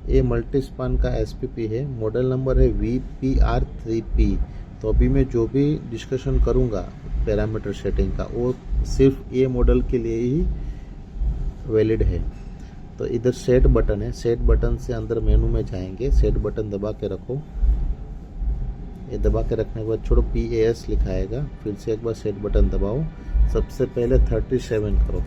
ये मल्टीस्पान का SPP है, मॉडल नंबर है VPR3P। तो अभी मैं जो भी डिस्कशन करूँगा पैरामीटर सेटिंग का, वो सिर्फ ये मॉडल के लिए ही वैलिड है। तो इधर सेट बटन है, सेट बटन से अंदर मेनू में जाएंगे, सेट बटन दबा के रखो। ये दबा के रखने के बाद छोड़ो, PAS लिखाएगा, फिर से एक बार सेट बटन दबाओ। सबसे पहले 37 करो,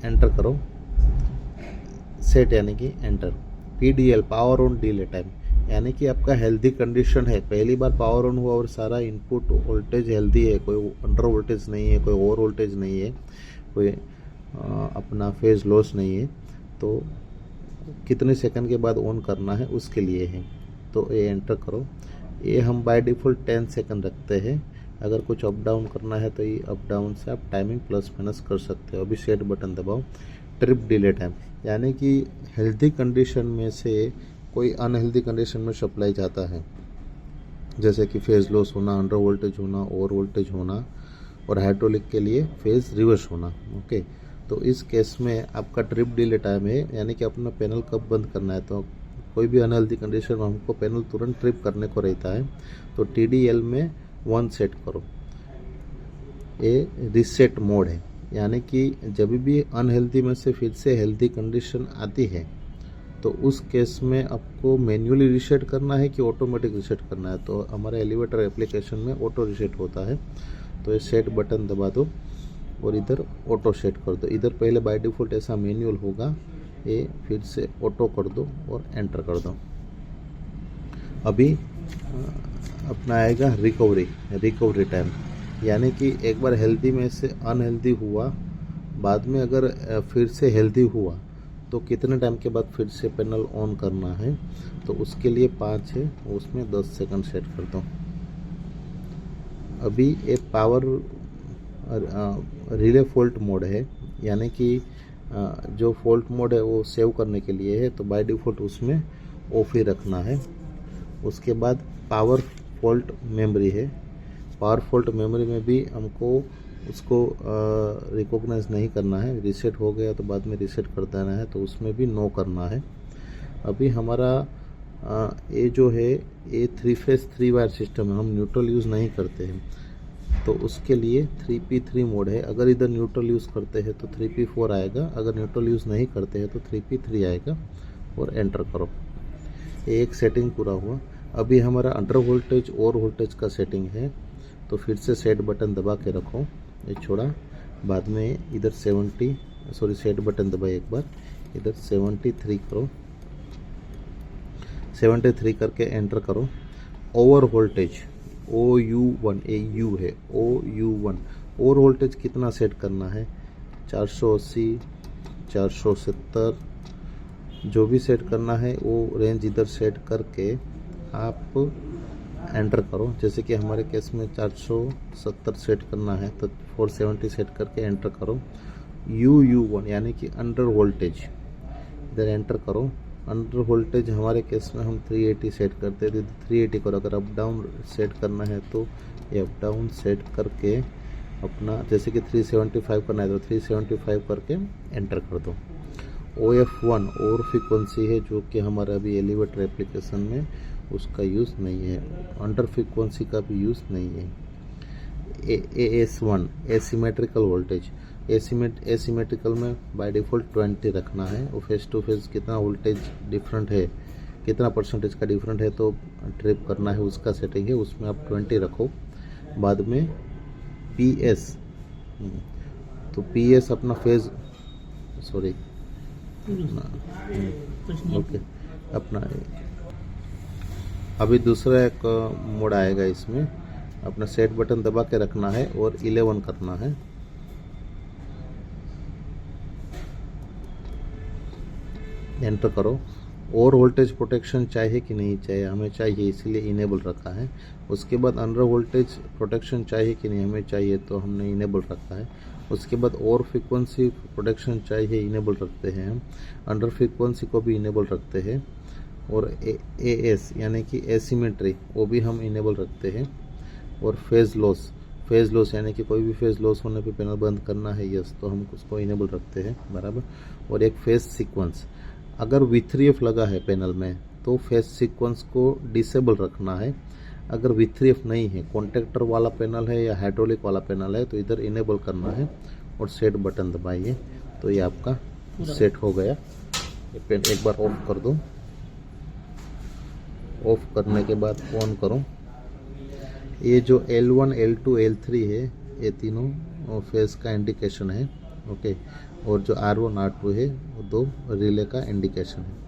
एंटर करो, सेट यानी कि enter. PDL power on delay time, यानी कि आपका हेल्दी कंडीशन है, पहली बार पावर ऑन हुआ और सारा इनपुट वोल्टेज हेल्दी है, कोई अंडर वोल्टेज नहीं है, कोई ओवर वोल्टेज नहीं है, कोई अपना फेज लॉस नहीं है। तो कितने सेकंड के बाद ऑन करना है उसके लिए है। तो ये एंटर करो। ये हम बाय डिफ़ॉल्ट 10 सेकंड रखते हैं। अगर कुछ अप डाउन करना है तो ये अप डाउन से आप टाइमिंग प्लस माइनस कर सकते हो। अभी सेट बटन दबाओ। ट्रिप डिले टाइम, यानी कि हेल्दी कंडीशन में से कोई अनहेल्दी कंडीशन में सप्लाई जाता है, जैसे कि फेज लॉस होना, अंडर वोल्टेज होना, ओवर वोल्टेज होना, और हाइड्रोलिक के लिए फेज रिवर्स होना। ओके, तो इस केस में आपका ट्रिप डिले टाइम है, यानी कि अपना पैनल कब बंद करना है। तो कोई भी अनहेल्दी कंडीशन में हमको पैनल तुरंत ट्रिप करने को रहता है, तो TDL में 1 सेट करो। ये रीसेट मोड है, यानी कि जब भी अनहेल्दी में से फिर से हेल्दी कंडीशन आती है तो उस केस में आपको मैन्युअली रीसेट करना है कि ऑटोमेटिक रीसेट करना है। तो हमारे एलिवेटर एप्लीकेशन में ऑटो रीसेट होता है। तो ये सेट बटन दबा दो और इधर ऑटो सेट कर दो। इधर पहले बाय डिफ़ॉल्ट ऐसा मैनुअल होगा, ये फिर से ऑटो कर दो और एंटर कर दो। अभी अपना आएगा रिकवरी टाइम, यानी कि एक बार हेल्दी में से अनहेल्दी हुआ, बाद में अगर फिर से हेल्दी हुआ तो कितने टाइम के बाद फिर से पैनल ऑन करना है। तो उसके लिए 5 है, उसमें 10 सेकंड सेट कर दो। अभी ये पावर रिले फॉल्ट मोड है, यानी कि जो फॉल्ट मोड है वो सेव करने के लिए है, तो बाय डिफ़ॉल्ट उसमें ऑफ ही रखना है। उसके बाद पावर फॉल्ट मेमोरी है, पावर फॉल्ट मेमोरी में भी हमको उसको रिकॉग्नाइज नहीं करना है, रीसेट हो गया तो बाद में रीसेट कर देना है, तो उसमें भी नो करना है। अभी हमारा ये जो है ये 3 फेज 3 वायर सिस्टम है, हम न्यूट्रल यूज़ नहीं करते हैं, तो उसके लिए 3P3 मोड है। अगर इधर न्यूट्रल यूज़ करते हैं तो 3P4 आएगा, अगर न्यूट्रल यूज़ नहीं करते हैं तो 3P3 आएगा, और एंटर करो। एक सेटिंग पूरा हुआ। अभी हमारा अंडर वोल्टेज और वोल्टेज का सेटिंग है, तो फिर से सेट बटन दबा के रखो, ये छोड़ा, बाद में इधर सेट बटन दबाए एक बार, इधर 73 करो, 73 करके एंटर करो। ओवर वोल्टेज OU1, AU है OU1, ओवर वोल्टेज कितना सेट करना है, 480, 470, जो भी सेट करना है वो रेंज इधर सेट करके आप एंटर करो। जैसे कि हमारे केस में 470 सेट करना है, तो 470 सेट करके एंटर करो। UU1 यानी कि अंडर वोल्टेज, इधर एंटर करो। अंडर वोल्टेज हमारे केस में हम 380 सेट करते थे, 380 करो। अगर अप डाउन सेट करना है तो ये अप डाउन सेट करके अपना, जैसे कि 375 करना है तो 375 करके एंटर कर दो। OF1 और फ्रीक्वेंसी है, जो कि हमारा अभी एलिवेटर एप्लीकेशन में उसका यूज़ नहीं है, अंडर फ्रीक्वेंसी का भी यूज़ नहीं है। AS1 एसिमेट्रिकल वोल्टेज, एसिमेट्रिकल में बाय डिफ़ॉल्ट 20 रखना है। और फेस टू फेस कितना वोल्टेज डिफरेंट है, कितना परसेंटेज का डिफरेंट है तो ट्रिप करना है, उसका सेटिंग है, उसमें आप 20 रखो। बाद में PS, तो PS अपना फेज, सॉरी ओके, अपना अभी दूसरा एक मोड आएगा, इसमें अपना सेट बटन दबा के रखना है और 11 करना है। एंटर करो। और वोल्टेज प्रोटेक्शन चाहिए कि नहीं चाहिए, हमें चाहिए, इसीलिए इनेबल रखा है। उसके बाद अंडर वोल्टेज प्रोटेक्शन चाहिए कि नहीं, हमें चाहिए, तो हमने इनेबल रखा है। उसके बाद और फ्रीक्वेंसी प्रोटेक्शन चाहिए, इनेबल रखते हैं हम। अंडर फ्रीक्वेंसी को भी इनेबल रखते हैं। और AS यानी कि एसिमेट्री, वो भी हम इनेबल रखते हैं। और फेज फेज लॉस यानी कि कोई भी फेज लॉस होने पे पैनल बंद करना है, यस, तो हम उसको इनेबल रखते हैं, बराबर। और एक फेज सीक्वेंस, अगर V3F लगा है पैनल में तो फेज सीक्वेंस को डिसेबल रखना है। अगर V3F नहीं है, कॉन्टेक्टर वाला पैनल है या हाइड्रोलिक वाला पैनल है, तो इधर इनेबल करना है और सेट बटन दबाइए, तो ये आपका सेट हो गया। ये पेन एक बार ऑफ कर दो, ऑफ करने के बाद ऑन करो। ये जो L1, L2, L3 है, ये तीनों फेज का इंडिकेशन है, ओके। और जो R1, R2 है वो 2 रिले का इंडिकेशन है।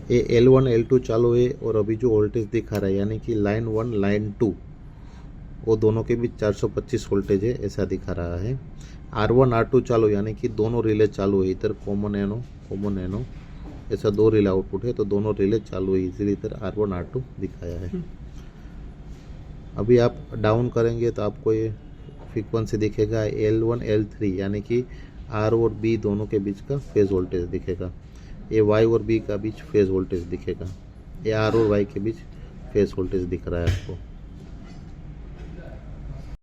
ये L1, L2 चालू है और अभी जो वोल्टेज दिखा रहा है यानी कि लाइन 1, लाइन 2, वो दोनों के बीच 425 वोल्टेज है, ऐसा दिखा रहा है। R1, R2 चालू यानी कि दोनों रिले चालू है, इधर कॉमन एनो, ऐसा 2 रिले आउटपुट है, तो दोनों रिले चालू है, इसीलिए इधर R1, R2 दिखाया है। अभी आप डाउन करेंगे तो आपको ये फ्रीक्वेंसी दिखेगा L1, L3 यानी कि R और B दोनों के बीच का फेज वोल्टेज दिखेगा। ये Y और B का बीच फेज वोल्टेज दिखेगा। ये R और Y के बीच फेज वोल्टेज दिख रहा है आपको।